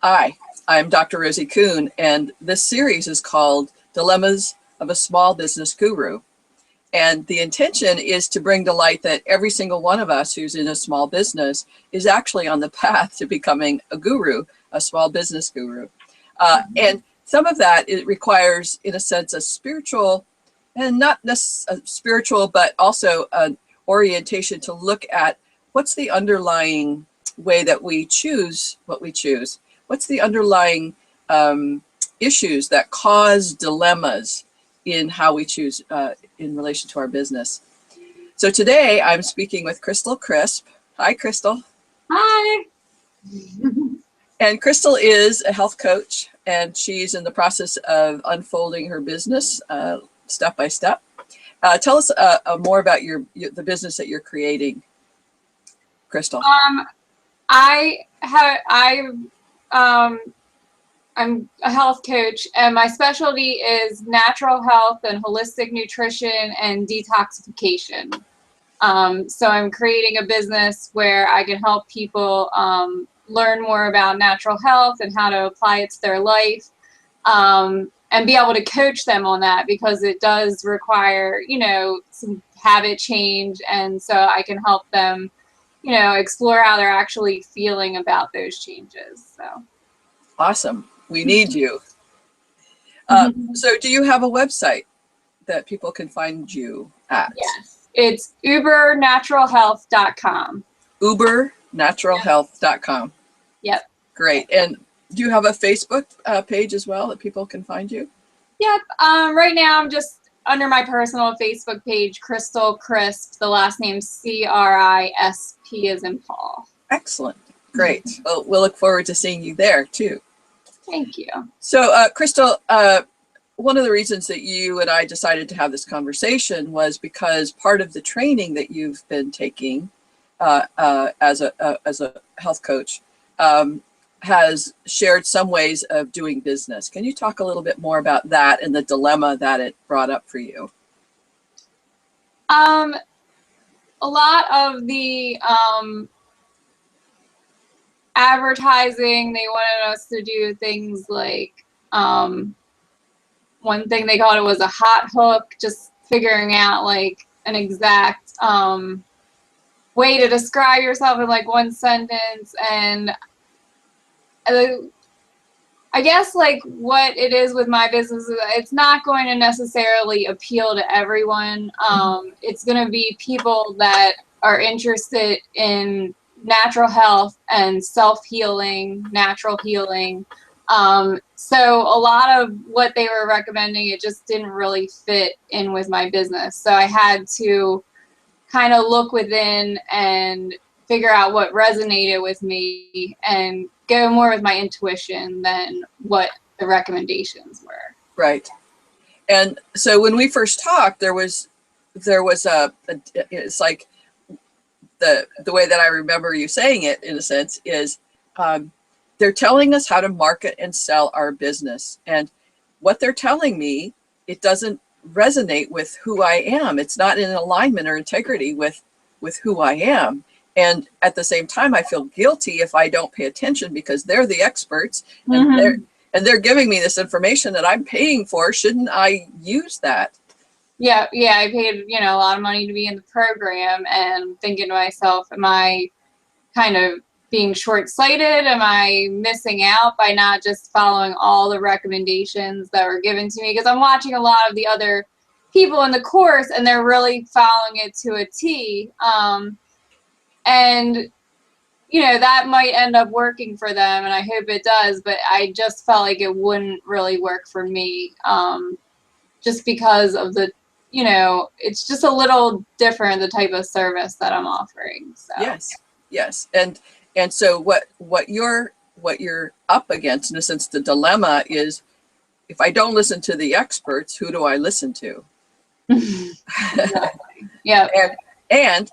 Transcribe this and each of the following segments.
Hi, I'm Dr. Rosie Kuhn, and this series is called Dilemmas of a Small Business Guru. And the intention is to bring to light that every single one of us who's in a small business is actually on the path to becoming a guru, a small business guru. And some of that, it requires, in a sense, a spiritual, and not necessarily spiritual, but also an orientation to look at what's the underlying way that we choose what we choose. What's the underlying issues that cause dilemmas in how we choose in relation to our business? So today I'm speaking with Crystal Crisp. Hi, Crystal. Hi. And Crystal is a health coach, and she's in the process of unfolding her business step by step. Tell us more about the business that you're creating, Crystal. I'm a health coach, and my specialty is natural health and holistic nutrition and detoxification. So I'm creating a business where I can help people learn more about natural health and how to apply it to their life, and be able to coach them on that, because it does require, some habit change. And so I can help them, explore how they're actually feeling about those changes. So awesome. We need you. So do you have a website that people can find you at? Yes, it's ubernaturalhealth.com. ubernaturalhealth.com. Yep. Great. And do you have a Facebook page as well that people can find you? Yep. Right now I'm just under my personal Facebook page, Crystal Crisp. The last name CRISP as in Paul. Excellent. Great. Well, we'll look forward to seeing you there too. Thank you. So, Crystal, one of the reasons that you and I decided to have this conversation was because part of the training that you've been taking as a health coach has shared some ways of doing business. Can you talk a little bit more about that and the dilemma that it brought up for you? A lot of the advertising, they wanted us to do things like, one thing they called it was a hot hook, just figuring out like an exact way to describe yourself in like one sentence. And I guess like what it is with my business is it's not going to necessarily appeal to everyone. It's going to be people that are interested in natural health and self-healing, natural healing. So a lot of what they were recommending, it just didn't really fit in with my business. So I had to kind of look within and figure out what resonated with me and go more with my intuition than what the recommendations were. Right. And so when we first talked, there was it's like the way that I remember you saying it, in a sense, is they're telling us how to market and sell our business. And what they're telling me, it doesn't resonate with who I am. It's not in alignment or integrity with who I am. And at the same time, I feel guilty if I don't pay attention, because they're the experts and they're giving me this information that I'm paying for. Shouldn't I use that? Yeah, I paid, a lot of money to be in the program, and thinking to myself, am I kind of being short-sighted? Am I missing out by not just following all the recommendations that were given to me? Because I'm watching a lot of the other people in the course, and they're really following it to a T. And that might end up working for them, and I hope it does, but I just felt like it wouldn't really work for me, just because of the, it's just a little different, the type of service that I'm offering. So. Yes. And so what you're up against, in a sense, the dilemma is, if I don't listen to the experts, who do I listen to? Exactly. Yeah. And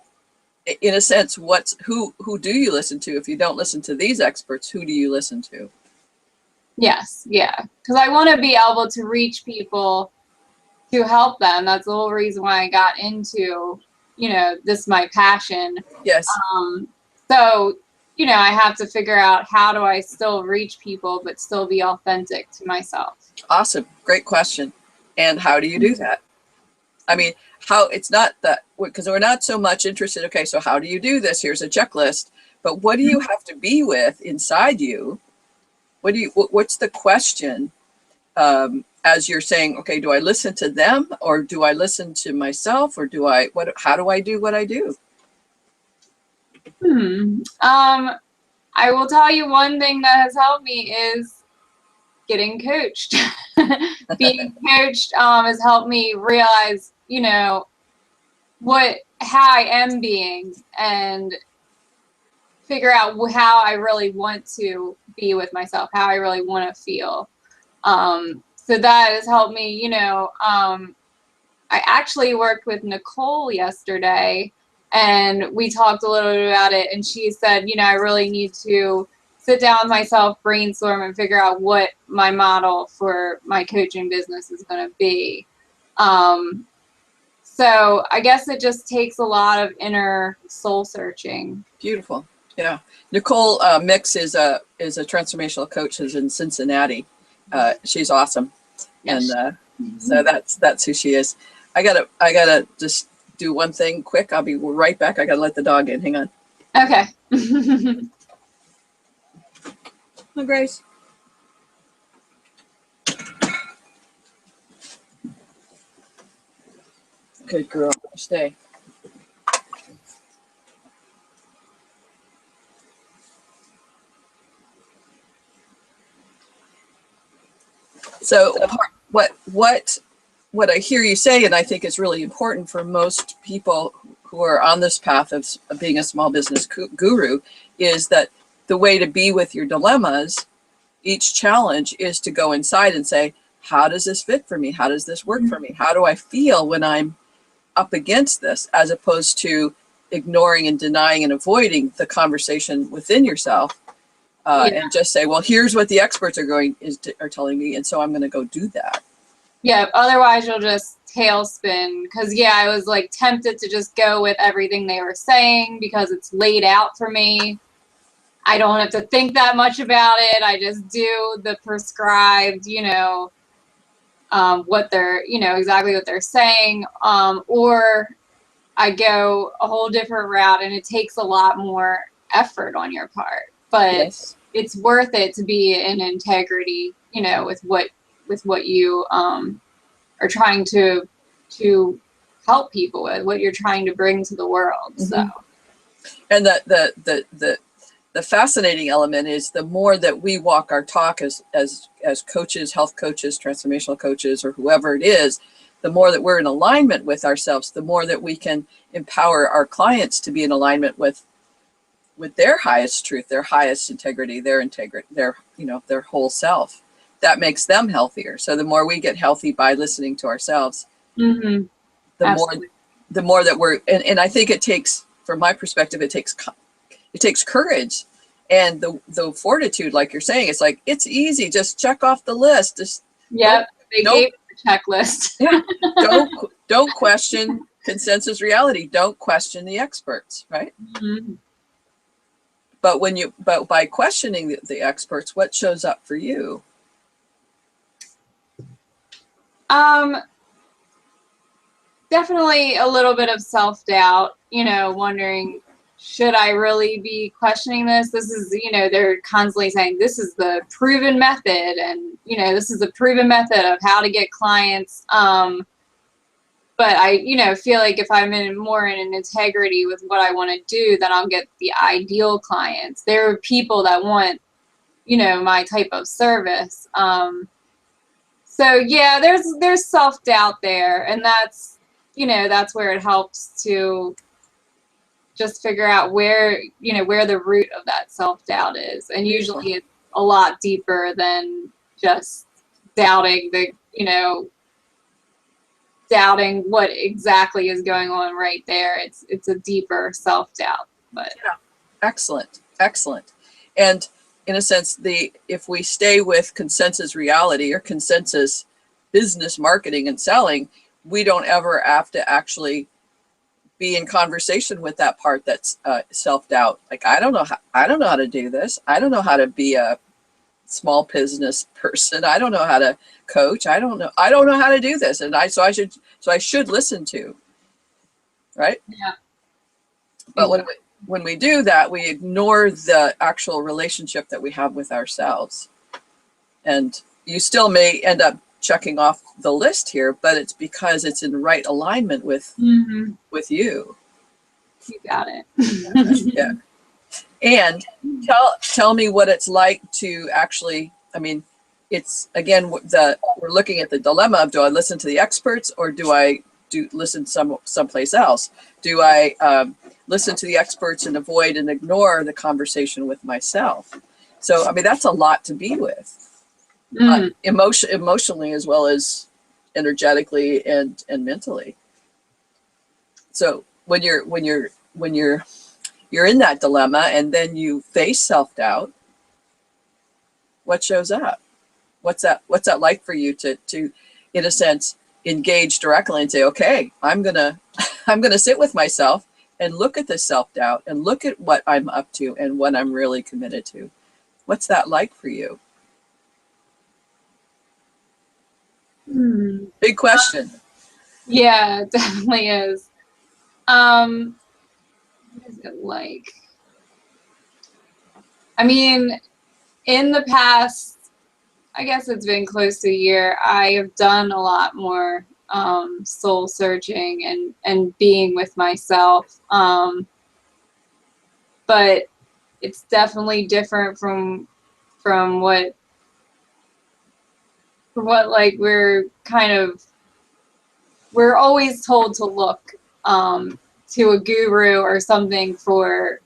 in a sense, who do you listen to? If you don't listen to these experts, who do you listen to? Yes, yeah. Because I want to be able to reach people to help them. That's the whole reason why I got into, this my passion. Yes. So you know, I have to figure out how do I still reach people, but still be authentic to myself. Awesome. Great question. And how do you do that? I mean, how, it's not that, because we're not so much interested, okay, so how do you do this? Here's a checklist. But what do you have to be with inside you? What's the question as you're saying, okay, do I listen to them or do I listen to myself or how do I do what I do? I will tell you one thing that has helped me is getting coached. Being coached has helped me realize, you know, how I am being and figure out how I really want to be with myself, how I really want to feel. So that has helped me, you know. I actually worked with Nicole yesterday and we talked a little bit about it, and she said, you know, I really need to sit down with myself, brainstorm, and figure out what my model for my coaching business is going to be. So I guess it just takes a lot of inner soul searching. Beautiful. Yeah. Nicole Mix is a transformational coach who's in Cincinnati. She's awesome. Yes. And so that's who she is. I gotta just do one thing quick. I'll be right back. I gotta let the dog in. Hang on. Okay. Hi, Grace. Good girl. Stay. So what I hear you say, and I think is really important for most people who are on this path of being a small business guru, is that the way to be with your dilemmas, each challenge, is to go inside and say, how does this fit for me? How does this work for me? How do I feel when I'm up against this, as opposed to ignoring and denying and avoiding the conversation within yourself, and just say, well, here's what the experts are telling me, and so I'm going to go do that. Yeah, otherwise you'll just tailspin. Because, yeah, I was like tempted to just go with everything they were saying because it's laid out for me. I don't have to think that much about it. I just do the prescribed, you know, what they're, you know, exactly what they're saying. Or I go a whole different route, and it takes a lot more effort on your part. But Yes. it's worth it to be in integrity, you know, with what you are trying to help people with, what you're trying to bring to the world. Mm-hmm. So, and the fascinating element is the more that we walk our talk as coaches, health coaches, transformational coaches, or whoever it is, the more that we're in alignment with ourselves, the more that we can empower our clients to be in alignment with their highest truth, their highest integrity, their you know, their whole self. That makes them healthier. So the more we get healthy by listening to ourselves, mm-hmm. the more that we're, and I think it takes, from my perspective, it takes courage and the fortitude, like you're saying. It's like, it's easy, just check off the list. Just they gave the checklist. Yeah, don't question consensus reality. Don't question the experts, right? Mm-hmm. But by questioning the experts, what shows up for you? Definitely a little bit of self-doubt, you know, wondering, should I really be questioning this? This is, you know, they're constantly saying this is the proven method, and, you know, this is the proven method of how to get clients. But I, you know, feel like if I'm more in an integrity with what I want to do, then I'll get the ideal clients. There are people that want, you know, my type of service. So yeah, there's self-doubt there, and that's, you know, that's where it helps to just figure out where, you know, where the root of that self-doubt is. And usually it's a lot deeper than just doubting doubting what exactly is going on right there. It's a deeper self-doubt. But yeah, excellent. And in a sense, if we stay with consensus reality or consensus business marketing and selling, we don't ever have to actually be in conversation with that part that's self-doubt. Like, I don't know how to do this. I don't know how to be a small business person. I don't know how to coach. I don't know how to do this. And I should listen to, right? Yeah. But when we do that, we ignore the actual relationship that we have with ourselves. And you still may end up checking off the list here, but it's because it's in right alignment with with you. You got it. Yeah. And tell me what it's like to actually, I mean, it's again, we're looking at the dilemma of, do I listen to the experts, or do I listen someplace else? Do I listen to the experts and avoid and ignore the conversation with myself? So, I mean, that's a lot to be with, emotionally as well as energetically and mentally. So when you're in that dilemma and then you face self-doubt, what shows up? What's that like for you to in a sense engage directly and say, okay, I'm gonna sit with myself and look at this self-doubt and look at what I'm up to and what I'm really committed to. What's that like for you? Big question. Yeah, it definitely is. What is it like? I mean, in the past, I guess it's been close to a year, I have done a lot more soul searching and being with myself. But it's definitely different from what like we're always told to look to a guru or something for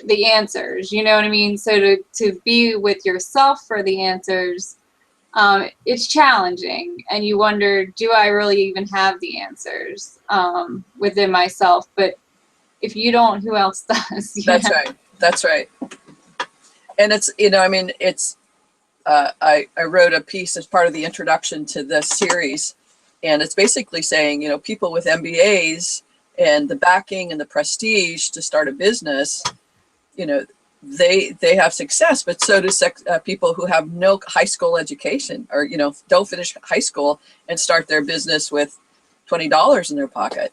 the answers, you know what I mean? So to be with yourself for the answers, it's challenging, and you wonder, do I really even have the answers within myself? But if you don't, who else does? That's right. That's right. And it's, I mean, it's, I wrote a piece as part of the introduction to this series, and it's basically saying, people with MBAs and the backing and the prestige to start a business, they have success, but so do people who have no high school education, or, don't finish high school and start their business with $20 in their pocket.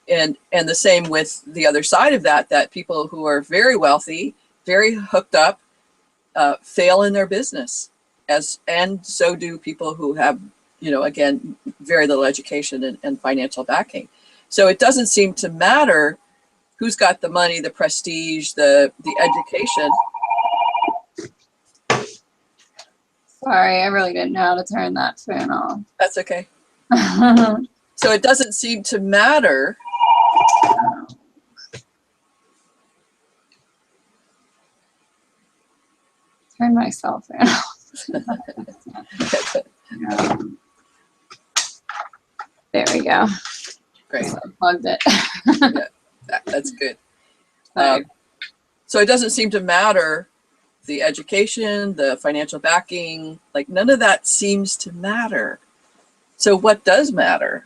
And the same with the other side of that people who are very wealthy, very hooked up, fail in their business, and so do people who have, again, very little education and financial backing. So it doesn't seem to matter who's got the money, the prestige, the education. Sorry, I really didn't know how to turn that phone off. That's okay. So it doesn't seem to matter. Turn my cell phone off. There we go. Great. So I plugged it. Yeah, that's good. So it doesn't seem to matter the education, the financial backing, like none of that seems to matter. So what does matter?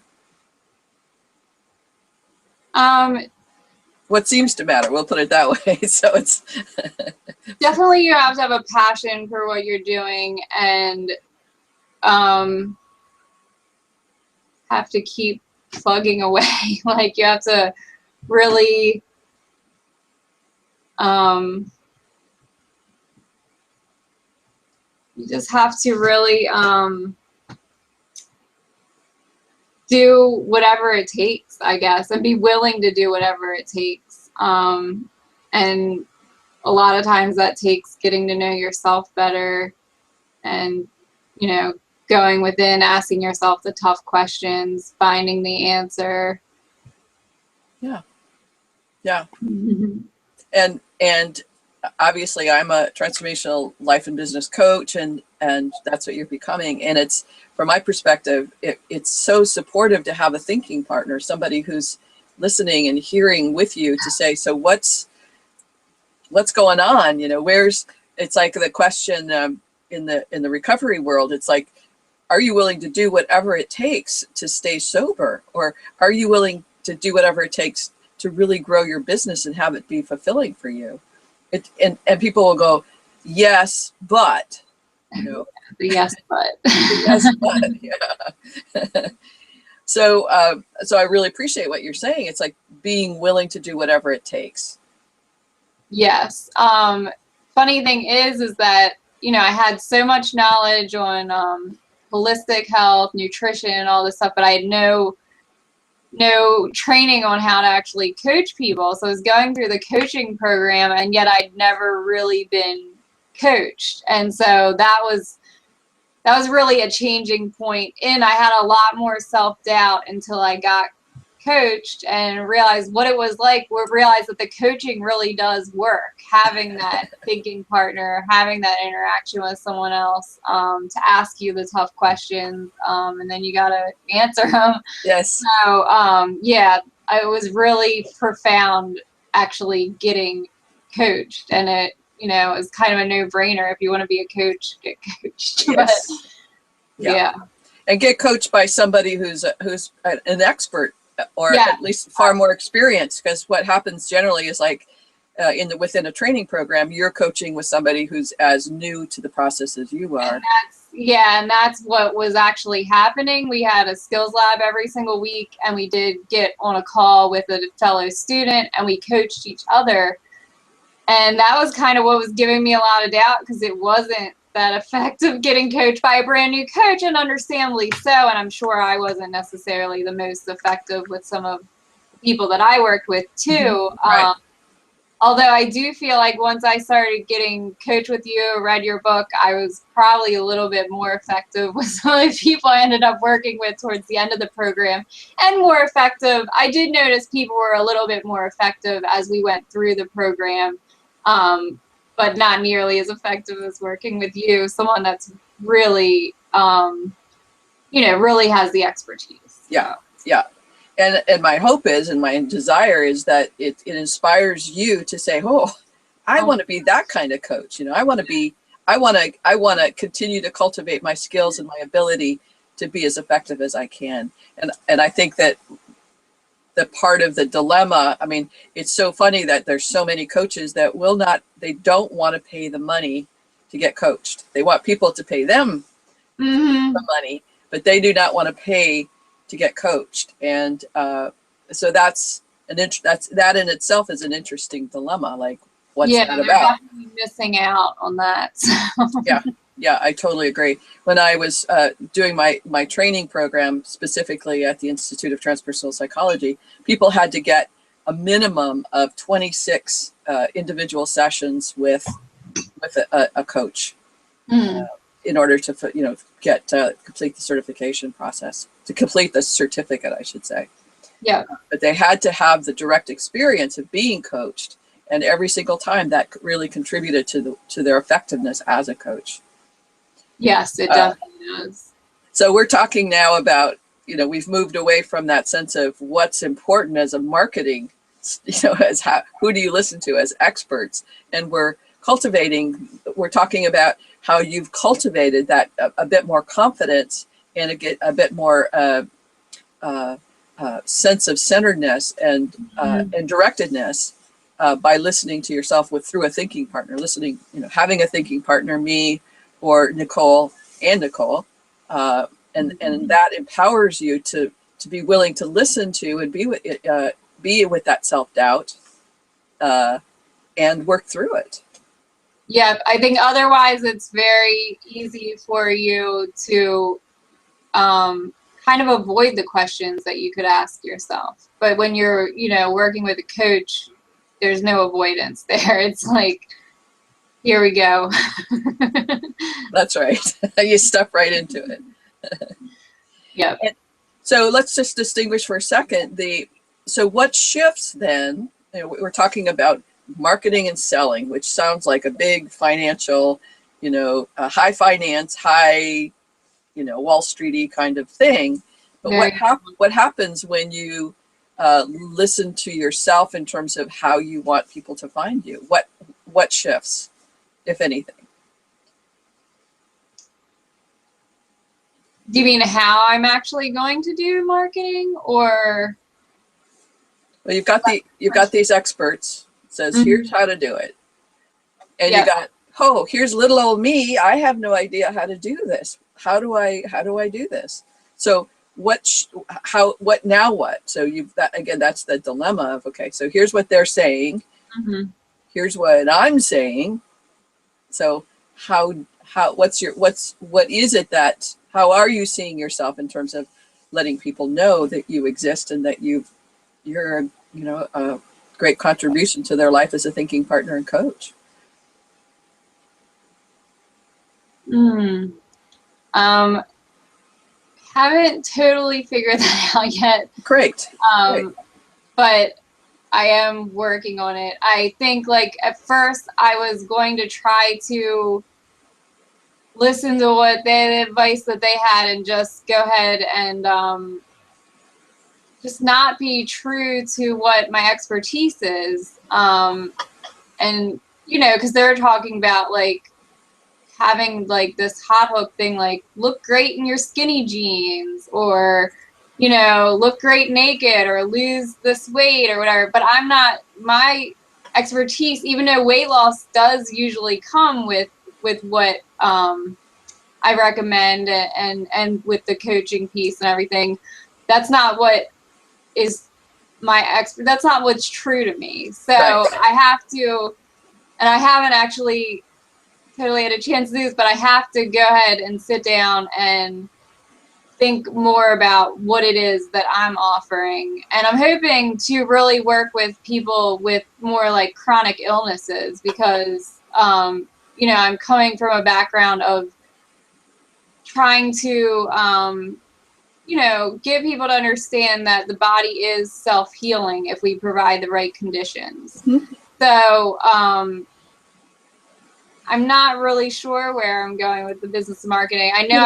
What seems to matter? We'll put it that way. So it's definitely, you have to have a passion for what you're doing, and have to keep plugging away. Like, you have to really you just have to really do whatever it takes, I guess, and be willing to do whatever it takes. And a lot of times that takes getting to know yourself better, and, going within, asking yourself the tough questions, finding the answer. Yeah. And obviously I'm a transformational life and business coach, and that's what you're becoming. And it's, from my perspective, it's so supportive to have a thinking partner, somebody who's listening and hearing with you to say, so what's going on? It's like the question in the recovery world, it's like, are you willing to do whatever it takes to stay sober? Or are you willing to do whatever it takes to really grow your business and have it be fulfilling for you. And people will go, yes, but, you know. The yes, but. Yes, but, yeah. So I really appreciate what you're saying. It's like being willing to do whatever it takes. Yes. Funny thing is that, you know, I had so much knowledge on holistic health, nutrition, all this stuff, but I had no training on how to actually coach people. So I was going through the coaching program, and yet I'd never really been coached. And so that was really a changing point. And I had a lot more self-doubt until I got coached and realized what it was like. We realized that the coaching really does work. Having that thinking partner, having that interaction with someone else to ask you the tough questions, and then you got to answer them. Yes. So, yeah, it was really profound actually getting coached, and it, you know, is kind of a no-brainer. If you want to be a coach, get coached. Yes. But, Yeah. yeah. And get coached by somebody who's an expert, or Yeah. at least far more experienced, because what happens generally is like within a training program, you're coaching with somebody who's as new to the process as you are. And that's what was actually happening. We had a skills lab every single week, and we did get on a call with a fellow student, and we coached each other. And that was kind of what was giving me a lot of doubt, because it wasn't that effective getting coached by a brand new coach, and understandably so. And I'm sure I wasn't necessarily the most effective with some of the people that I worked with too. Right. Although I do feel like once I started getting coached with you, read your book, I was probably a little bit more effective with some of the people I ended up working with towards the end of the program, and more effective. I did notice people were a little bit more effective as we went through the program, but not nearly as effective as working with you, someone that's really, you know, really has the expertise. Yeah, yeah. And my hope is, and my desire is that it inspires you to say, oh, I want to be that kind of coach. You know, I want to continue to cultivate my skills and my ability to be as effective as I can. And I think that the part of the dilemma, I mean, it's so funny that there's so many coaches that they don't want to pay the money to get coached. They want people to pay them the money, but they do not want to pay to get coached. And so that in itself is an interesting dilemma. Like, what's that about? Yeah, definitely missing out on that. Yeah, I totally agree. When I was doing my training program, specifically at the Institute of Transpersonal Psychology, people had to get a minimum of 26 individual sessions with a coach in order to, you know, complete the certification process, to complete the certificate, I should say. Yeah. But they had to have the direct experience of being coached, and every single time that really contributed to their effectiveness as a coach. Yes, it definitely does. So we're talking now about, you know, we've moved away from that sense of what's important as a marketing, you know, as who do you listen to as experts, and we're talking about how you've cultivated that a bit more confidence and a bit more sense of centeredness and directedness by listening to yourself through a thinking partner, having a thinking partner, me or Nicole, and that empowers you to be willing to listen to and be with that self-doubt and work through it. Yeah, I think otherwise it's very easy for you to kind of avoid the questions that you could ask yourself. But when you're, you know, working with a coach, there's no avoidance there. It's like, here we go. That's right. You step right into it. Yep. So let's just distinguish for a second so what shifts then, you know, we're talking about marketing and selling, which sounds like a big financial, you know, high finance, high, you know, Wall Streety kind of thing. But what happens when you listen to yourself in terms of how you want people to find you? What shifts, if anything? Do you mean how I'm actually going to do marketing, or? Well, you've got these experts. It says, here's how to do it. And you got, oh, here's little old me. I have no idea how to do this. How do I do this? So what now what? So you've got, again, that's the dilemma of, okay, so here's what they're saying. Here's what I'm saying. So what is it that, how are you seeing yourself in terms of letting people know that you exist and that you're, you know, a great contribution to their life as a thinking partner and coach? Haven't totally figured that out yet. Great. But I am working on it. I think, like, at first I was going to try to listen to what the advice that they had and just go ahead and just not be true to what my expertise is. And, you know, because they're talking about, like, having, like, this hot hook thing, like, look great in your skinny jeans, or, you know, look great naked, or lose this weight, or whatever. But I'm not, my expertise, even though weight loss does usually come with what I recommend, and with the coaching piece and everything, that's not what is that's not what's true to me. So I have to, and I haven't actually totally had a chance to do this, but I have to go ahead and sit down and think more about what it is that I'm offering. And I'm hoping to really work with people with more like chronic illnesses, because, you know, I'm coming from a background of trying to, you know, get people to understand that the body is self-healing if we provide the right conditions. So, I'm not really sure where I'm going with the business marketing. I know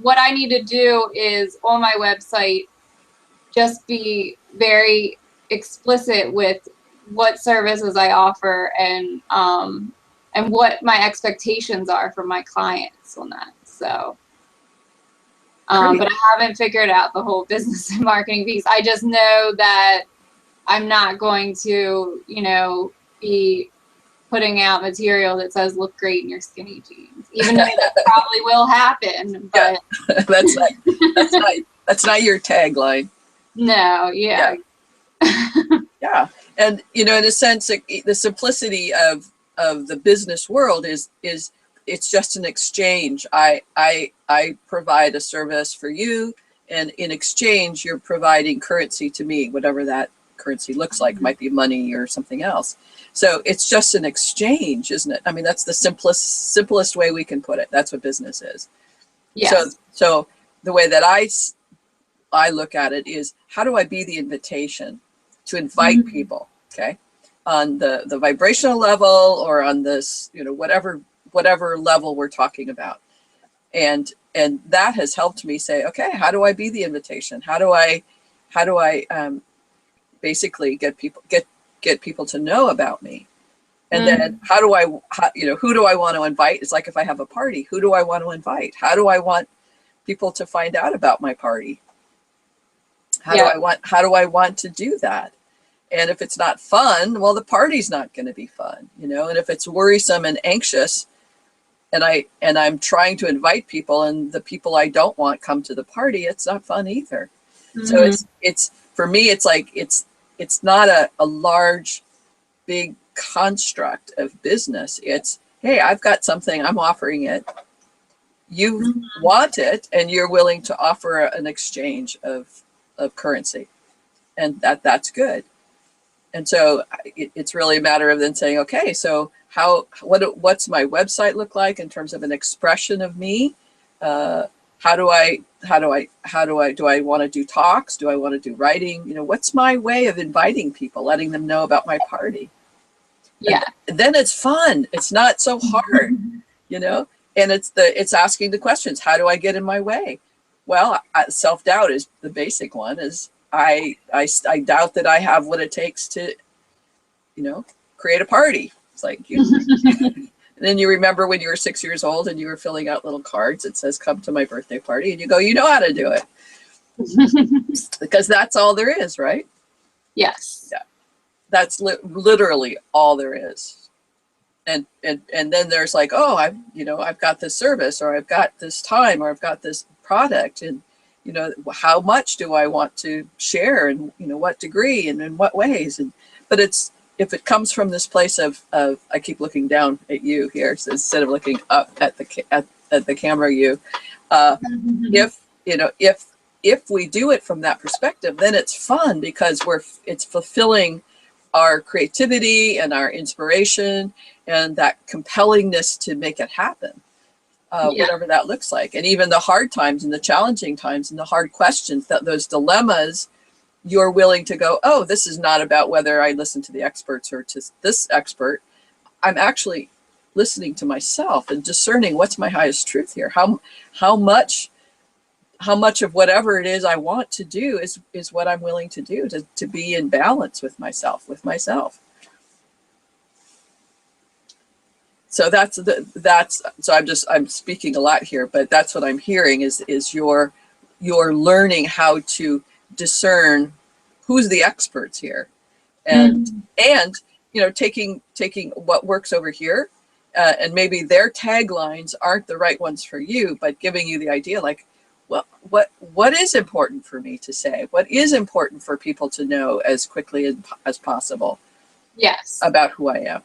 what I need to do is on my website, just be very explicit with what services I offer, and what my expectations are from my clients on that. So, but I haven't figured out the whole business and marketing piece. I just know that I'm not going to, you know, be putting out material that says look great in your skinny jeans, even though that probably will happen. But that's not your tagline. No, yeah. Yeah. And, you know, in a sense, the simplicity of the business world is it's just an exchange. I provide a service for you, and in exchange, you're providing currency to me, whatever that currency looks like. It might be money or something else. So it's just an exchange, isn't it? I mean, that's the simplest way we can put it. That's what business is. Yes. So the way that I look at it is, how do I be the invitation to invite people, okay, on the vibrational level, or on this, you know, whatever level we're talking about. And that has helped me say, okay, how do I be the invitation? How do I basically get people to know about me? And then who do I want to invite? It's like, if I have a party, who do I want to invite? How do I want people to find out about my party? How do I want to do that? And if it's not fun, well, the party's not going to be fun, you know. And if it's worrisome and anxious, and I'm trying to invite people, and the people I don't want come to the party, it's not fun either. So it's for me, it's like, it's not a large, big construct of business. It's, hey, I've got something, I'm offering it. You want it, and you're willing to offer an exchange of currency, and that's good. And so it's really a matter of then saying, okay, so what's my website look like in terms of an expression of me? Do I want to do talks? Do I want to do writing? You know, what's my way of inviting people, letting them know about my party? Yeah. And then it's fun. It's not so hard, you know, and it's asking the questions. How do I get in my way? Well, self-doubt is the basic one. Is I doubt that I have what it takes to, you know, create a party. It's like, and then you remember when you were 6 years old and you were filling out little cards that says, come to my birthday party. And you go, you know how to do it. Because that's all there is, right? Yes. Yeah, that's literally all there is. And then there's like, oh, I've got this service, or I've got this time, or I've got this product, and how much do I want to share, and what degree, and in what ways. And but if it comes from this place of I keep looking down at you here, so instead of looking up at the camera, if if we do it from that perspective, then it's fun, because it's fulfilling our creativity and our inspiration and that compellingness to make it happen, whatever that looks like. And even the hard times and the challenging times and the hard questions, those dilemmas, you're willing to go, oh, this is not about whether I listen to the experts or to this expert. I'm actually listening to myself and discerning what's my highest truth here. How much of whatever it is I want to do is what I'm willing to do to be in balance with myself. So I'm speaking a lot here, but that's what I'm hearing is you're learning how to discern who's the experts here, and taking what works over here, and maybe their taglines aren't the right ones for you, but giving you the idea, like, well, what is important for me to say? What is important for people to know as quickly as possible? Yes. About who I am.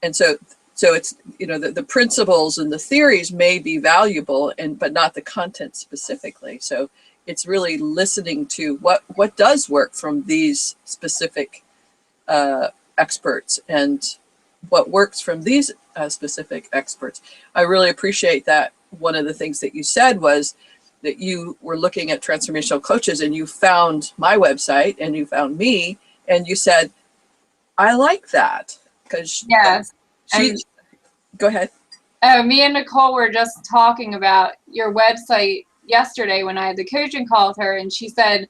And so it's, the principles and the theories may be valuable, but not the content specifically. So it's really listening to what does work from these specific experts, and what works from these specific experts. I really appreciate that. One of the things that you said was that you were looking at transformational coaches, and you found my website and you found me, and you said, I like that, because yes. Go ahead. Me and Nicole were just talking about your website yesterday when I had the coaching call with her, and she said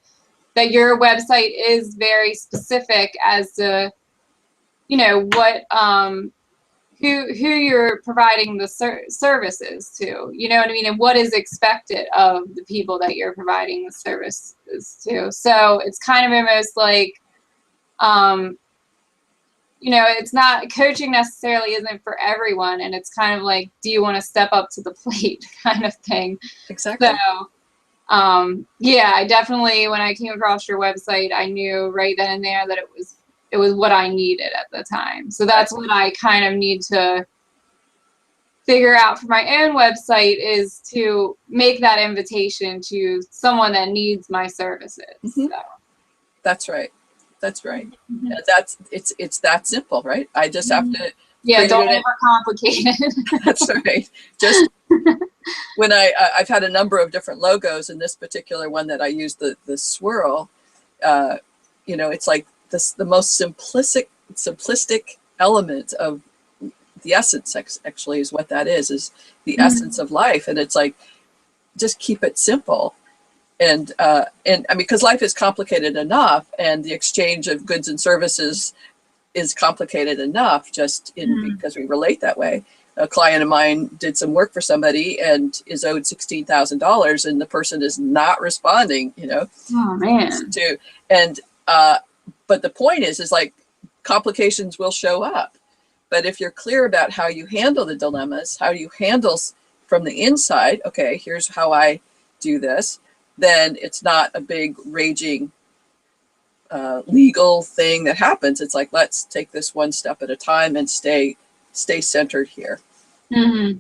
that your website is very specific as to, what who you're providing the services to, you know what I mean, and what is expected of the people that you're providing the services to. So it's kind of almost like, it's not, coaching necessarily isn't for everyone, and it's kind of like, do you want to step up to the plate kind of thing. Exactly. So yeah, I definitely, when I came across your website, I knew right then and there that it was what I needed at the time. So that's what I kind of need to figure out for my own website, is to make that invitation to someone that needs my services. Mm-hmm. So. That's right. Mm-hmm. It's that simple, right? I just have to. Yeah, don't overcomplicate it. That's right. Just when I've had a number of different logos, and this particular one that I use, the swirl, it's like the most simplistic element of the essence, actually, is what that is the essence of life. And it's like, just keep it simple. And I mean, because life is complicated enough, and the exchange of goods and services is complicated enough, because we relate that way. A client of mine did some work for somebody and is owed $16,000, and the person is not responding, Oh man. But the point is like, complications will show up. But if you're clear about how you handle the dilemmas, how you handle from the inside, okay, here's how I do this, then it's not a big raging legal thing that happens. It's like, let's take this one step at a time and stay centered here. Mm-hmm.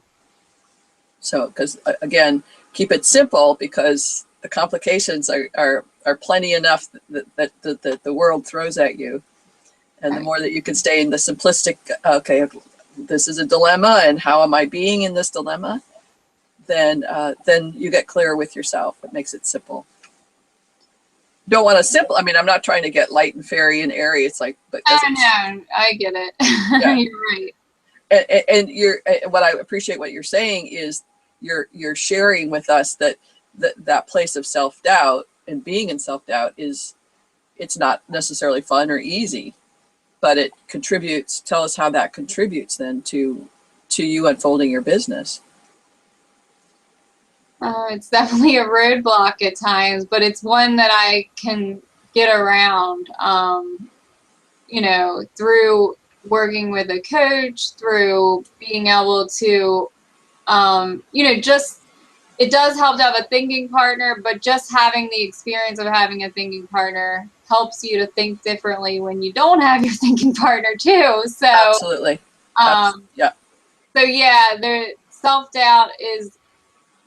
So, because again, keep it simple, because the complications are plenty enough that the world throws at you. And the more that you can stay in the simplistic, okay, this is a dilemma, and how am I being in this dilemma? Then you get clearer with yourself. It makes it simple. Don't want to simple. I mean, I'm not trying to get light and fairy and airy. It's like, but I know, I get it. Yeah. You're right. And what I appreciate what you're saying is you're sharing with us that place of self-doubt, and being in self-doubt it's not necessarily fun or easy, but it contributes. Tell us how that contributes then to you unfolding your business. It's definitely a roadblock at times, but it's one that I can get around, you know, through working with a coach, through being able to, you know, just, it does help to have a thinking partner, but just having the experience of having a thinking partner helps you to think differently when you don't have your thinking partner too. So, Absolutely. Yeah. So yeah, the self-doubt is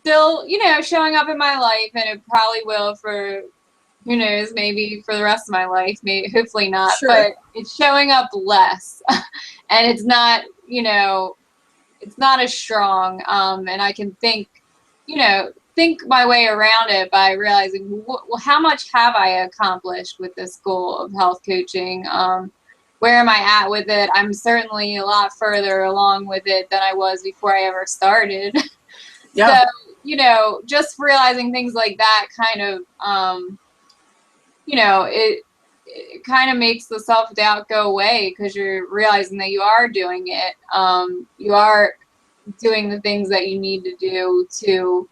still, you know, showing up in my life, and it probably will for, who knows, maybe for the rest of my life, maybe, hopefully not, Sure. but it's showing up less. And it's not, you know, it's not as strong. And I can think, you know, think my way around it by realizing, well, how much have I accomplished with this goal of health coaching? Where am I at with it? I'm certainly a lot further along with it than I was before I ever started. Yeah. So, you know, just realizing things like that kind of, you know, it kind of makes the self-doubt go away, because you're realizing that you are doing it. You are doing the things that you need to do to,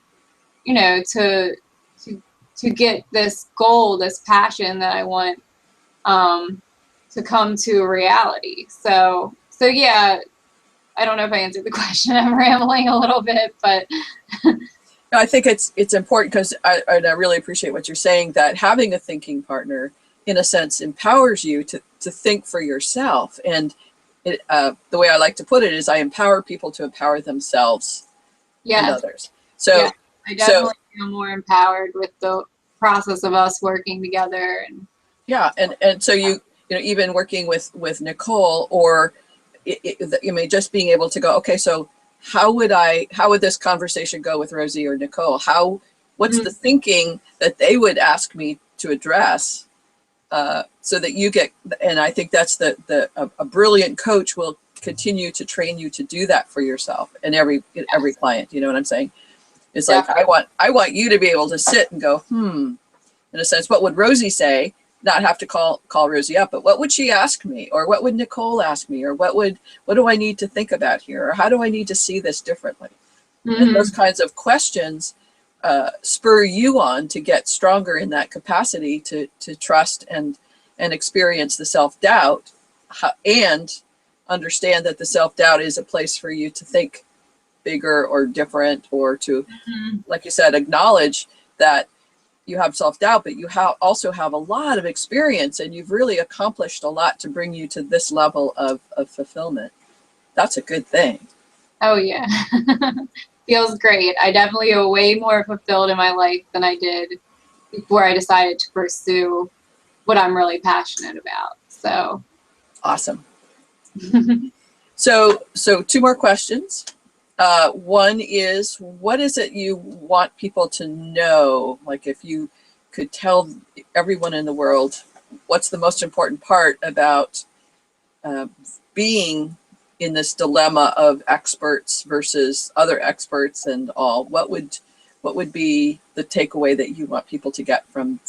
you know, to get this goal, this passion that I want, to come to reality. So yeah, I don't know if I answered the question. I'm rambling a little bit, but I think it's important, because I really appreciate what you're saying, that having a thinking partner, in a sense, empowers you to think for yourself. And it, the way I like to put it is, I empower people to empower themselves and yes, others. So, yes, I definitely feel more empowered with the process of us working together. And yeah, and so you know, even working with Nicole, or you may just being able to go, okay, so how would this conversation go with Rosie or Nicole? What's the thinking that they would ask me to address, so that you get, and I think that's a brilliant coach will continue to train you to do that for yourself and every client. You know what I'm saying? It's like, I want you to be able to sit and go, in a sense, what would Rosie say? Not have to call Rosie up, but what would she ask me? Or what would Nicole ask me? Or what do I need to think about here? Or how do I need to see this differently? And those kinds of questions spur you on to get stronger in that capacity to trust and experience the self-doubt, and understand that the self-doubt is a place for you to think bigger or different, or to, like you said, acknowledge that you have self-doubt, but you also have a lot of experience, and you've really accomplished a lot to bring you to this level of fulfillment. That's a good thing. oh yeah. Feels great. I definitely feel way more fulfilled in my life than I did before I decided to pursue what I'm really passionate about. So Awesome. So two more questions. One is, what is it you want people to know? Like, if you could tell everyone in the world, what's the most important part about being in this dilemma of experts versus other experts and all, what would be the takeaway that you want people to get from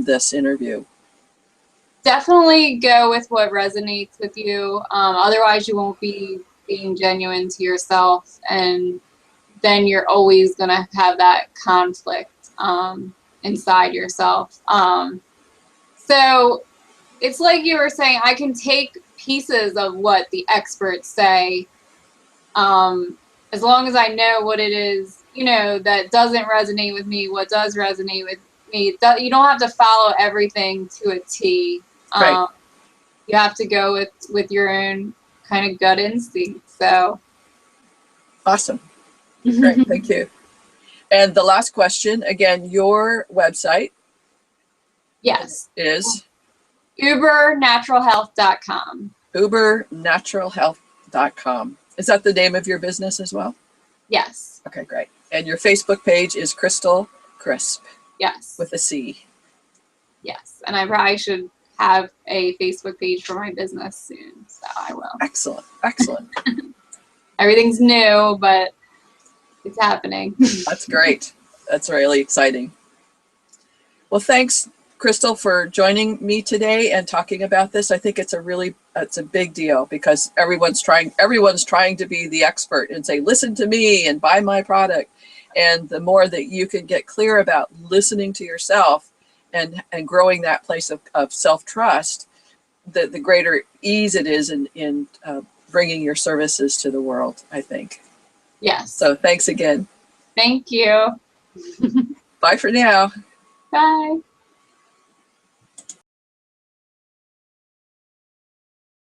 this interview? definitely go with what resonates with you. Otherwise you won't be being genuine to yourself, and then you're always going to have that conflict inside yourself. So it's like you were saying, I can take pieces of what the experts say, as long as I know what it is, you know, that doesn't resonate with me, what does resonate with me. You don't have to follow everything to a T. Right. You have to go with your own kind of gut instinct. So Awesome. Great. Thank you. And the last question, again, your website. Yes. Is ubernaturalhealth.com. ubernaturalhealth.com. Is that the name of your business as well? Yes. Okay, great. And your Facebook page is Crystal Crisp. Yes. With a C. Yes. And I probably should have a Facebook page for my business soon, so I will. Excellent. Excellent. Everything's new, but it's happening. That's great. That's really exciting. Well, thanks, Crystal, for joining me today and talking about this. I think it's a big deal, because everyone's trying to be the expert and say, listen to me and buy my product. And the more that you can get clear about listening to yourself and growing that place of self-trust, the greater ease it is in bringing your services to the world, I think. Yes. So thanks again. Thank you. Bye for now. Bye.